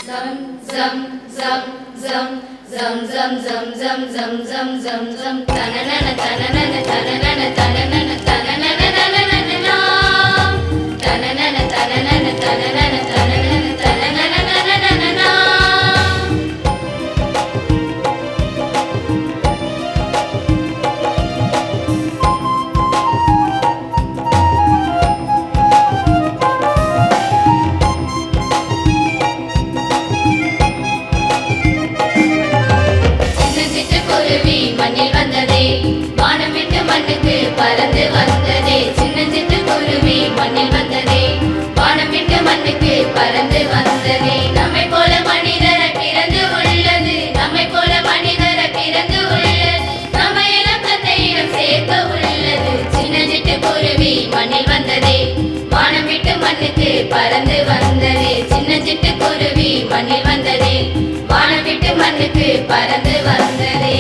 Zum zum zum zum zum zum zum zum zum zum zum zum tananana tananana tananana tananana tananana tananana tananana tananana tananana tananana tananana. மண்ணில் வந்ததே வானம் விட்டு மண்ணுக்கு பறந்து வந்ததே சின்ன சிட்டு குருவி மண்ணில் வந்ததே வானம் விட்டு மண்ணுக்கு பறந்து வந்ததே நம்மை போல மனிதர பிறந்து உள்ளது நம்மை போல மனிதர பிறந்து உள்ளது நம்ம இளம் தந்தையிடம் சேர்க்க உள்ளது சின்ன சிட்டு குருவி மண்ணில் வந்ததே வானம் விட்டு மண்ணுக்கு பறந்து வந்ததே சின்ன சிட்டு குருவி மண்ணில் வந்ததே வானம் விட்டு மண்ணுக்கு பறந்து வந்ததே.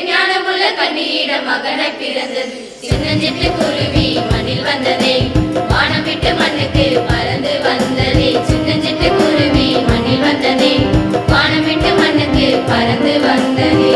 ஞானமுள்ள கண்ணீரம் மகனாய் பிறந்தது சின்னஞ்சிட்டு குருவி மண்ணில் வந்ததே வானம் விட்டு மண்ணுக்கு பறந்து வந்ததே சின்னஞ்சிட்டு குருவி மண்ணில் வந்ததே வானம் விட்டு மண்ணுக்கு பறந்து வந்ததே.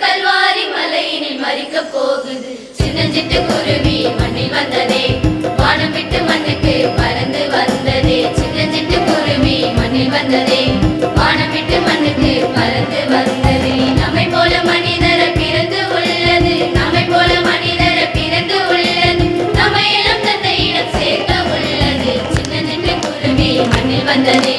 கல்வாரி மலையினில் மறிக்க போகுது சின்னஞ்சிட்டு குருவி மண்ணில் வந்ததே வானம் விட்டு மண்ணுக்கு பறந்து வந்ததே சின்னஞ்சிட்டு குருவி மண்ணில் வந்ததே வானம் விட்டு மண்ணுக்கு பறந்து வந்ததே நம்மை போல மனிதர பிறந்து உள்ளது நம்மை போல மனிதர பிறந்து உள்ளது நம்ம இளம் தந்தையிடம் சேர்க்க உள்ளது சின்னஞ்சிட்டு குருவி மண்ணில் வந்ததே